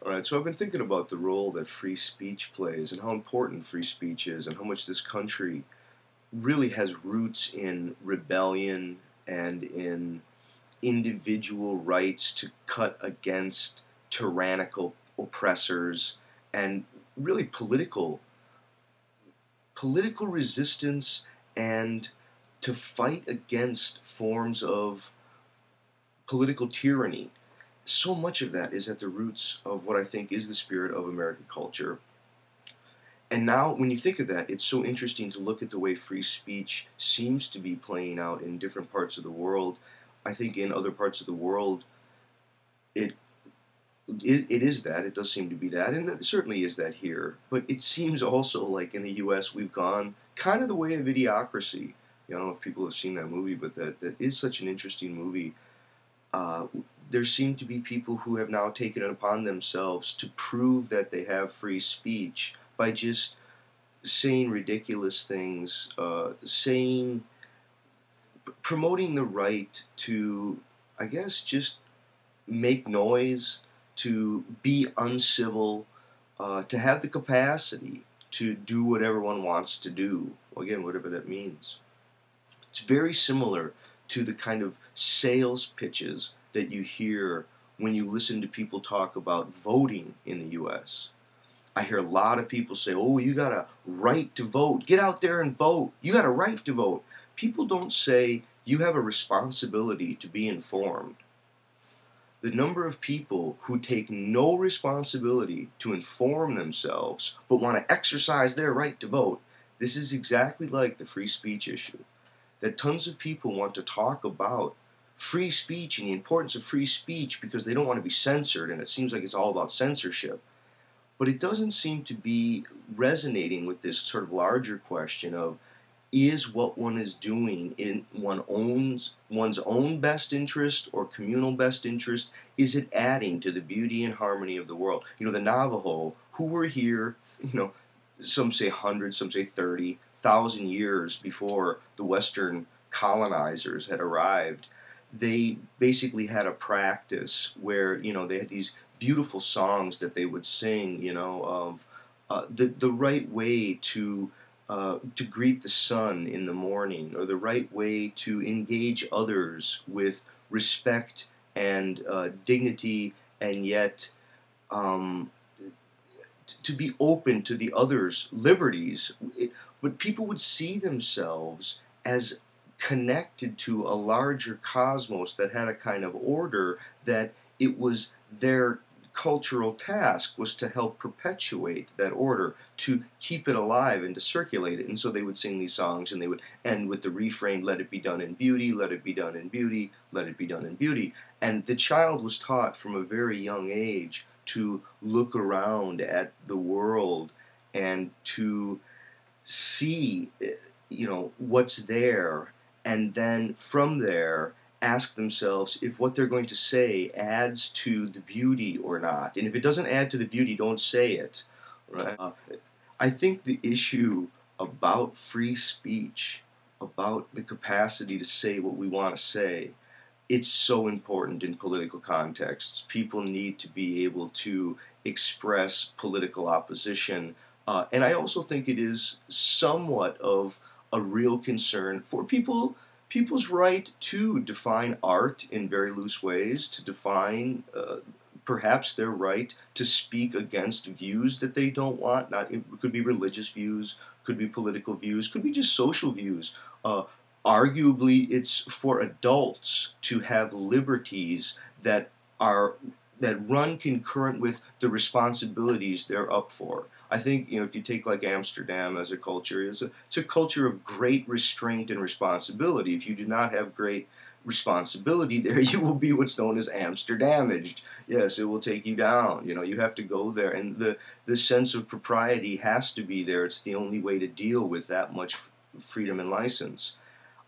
All right, so I've been thinking about the role that free speech plays and how important free speech is and how much this country really has roots in rebellion and in individual rights to cut against tyrannical oppressors and really political resistance and to fight against forms of political tyranny. So much of that is at the roots of what I think is the spirit of American culture. And now, when you think of that, it's so interesting to look at the way free speech seems to be playing out in different parts of the world. I think in other parts of the world, it it is that. It does seem to be that, and it certainly is that here. But it seems also like in the U.S. we've gone kind of the way of Idiocracy. I don't know if people have seen that movie, but that is such an interesting movie. Uh, there seem to be people who have now taken it upon themselves to prove that they have free speech by just saying ridiculous things, promoting the right to, I guess, just make noise, to be uncivil, to have the capacity to do whatever one wants to do. Again, whatever that means. It's very similar to the kind of sales pitches that you hear when you listen to people talk about voting in the U.S. I hear a lot of people say, oh, you got a right to vote. Get out there and vote. You got a right to vote. People don't say you have a responsibility to be informed. The number of people who take no responsibility to inform themselves but want to exercise their right to vote, this is exactly like the free speech issue. That tons of people want to talk about free speech and the importance of free speech because they don't want to be censored, and it seems like it's all about censorship. But it doesn't seem to be resonating with this sort of larger question of, is what one is doing in one's own best interest or communal best interest? Is it adding to the beauty and harmony of the world? The Navajo, who were here, some say 100, some say 30,000 years before the Western colonizers had arrived, they basically had a practice where, they had these beautiful songs that they would sing, of the right way to greet the sun in the morning, or the right way to engage others with respect and dignity, and yet to be open to the other's liberties. But people would see themselves as connected to a larger cosmos that had a kind of order, that it was their cultural task was to help perpetuate that order, to keep it alive and to circulate it. And so they would sing these songs, and they would end with the refrain, let it be done in beauty, let it be done in beauty, let it be done in beauty. And the child was taught from a very young age to look around at the world and to see, what's there, and then from there ask themselves if what they're going to say adds to the beauty or not. And if it doesn't add to the beauty, don't say it. Right? I think the issue about free speech, about the capacity to say what we want to say, it's so important in political contexts. People need to be able to express political opposition. And I also think it is somewhat of a real concern for people's right to define art in very loose ways, to define perhaps their right to speak against views that they don't want. It could be religious views, could be political views, could be just social views. Arguably, it's for adults to have liberties that run concurrent with the responsibilities they're up for. I think, if you take like Amsterdam as a culture, it's a culture of great restraint and responsibility. If you do not have great responsibility there, you will be what's known as Amsterdamaged. Yes, it will take you down. You have to go there, and the sense of propriety has to be there. It's the only way to deal with that much freedom and license.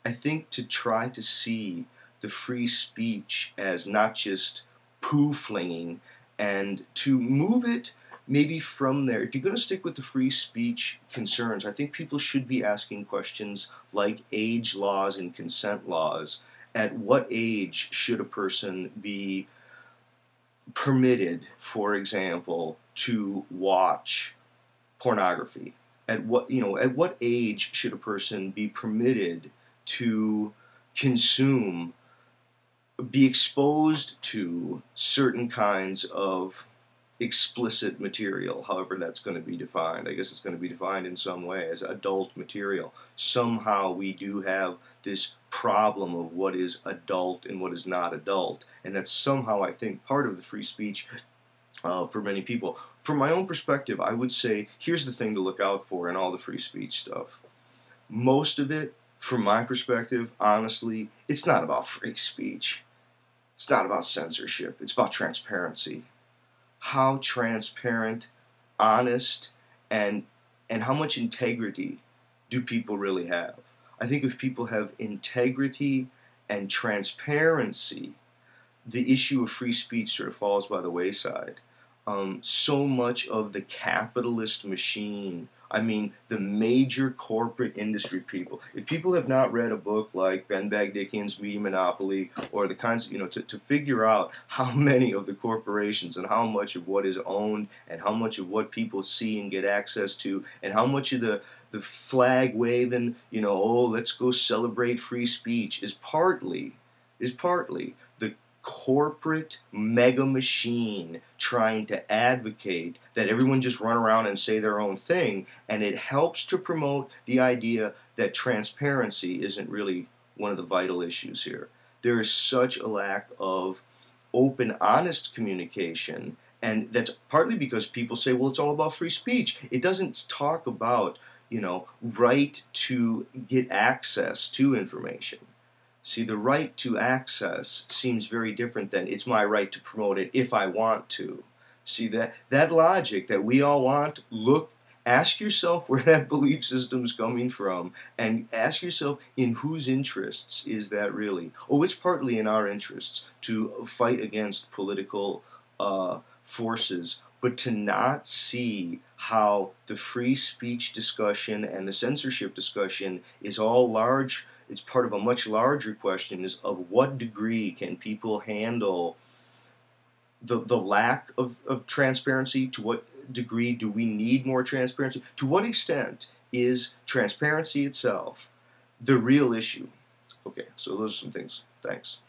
I think to try to see the free speech as not just poo-flinging, and to move it maybe from there. If you're going to stick with the free speech concerns, I think people should be asking questions like age laws and consent laws. At what age should a person be permitted, for example, to watch pornography? At what age should a person be permitted to consume, be exposed to certain kinds of explicit material, however that's going to be defined? I guess it's going to be defined in some way as adult material. Somehow we do have this problem of what is adult and what is not adult, and that's somehow, I think, part of the free speech for many people. From my own perspective, I would say here's the thing to look out for in all the free speech stuff. Most of it, from my perspective, honestly, it's not about free speech. It's not about censorship. It's about transparency. How transparent, honest, and how much integrity do people really have? I think if people have integrity and transparency, the issue of free speech sort of falls by the wayside. So much of the capitalist machine, I mean, the major corporate industry people, if people have not read a book like Ben Bagdikian's Media Monopoly, or the kinds, to figure out how many of the corporations and how much of what is owned and how much of what people see and get access to and how much of the flag waving, oh, let's go celebrate free speech is partly the corporate mega machine trying to advocate that everyone just run around and say their own thing, and it helps to promote the idea that transparency isn't really one of the vital issues here. There is such a lack of open, honest communication, and that's partly because people say, well, it's all about free speech. It doesn't talk about, right to get access to information. See, the right to access seems very different than it's my right to promote it if I want to. See, that logic that we all want, ask yourself where that belief system's coming from, and ask yourself in whose interests is that really? Oh, it's partly in our interests to fight against political forces, but to not see how the free speech discussion and the censorship discussion is all large. It's part of a much larger question is of what degree can people handle the lack of transparency? To what degree do we need more transparency? To what extent is transparency itself the real issue? Okay, so those are some things. Thanks.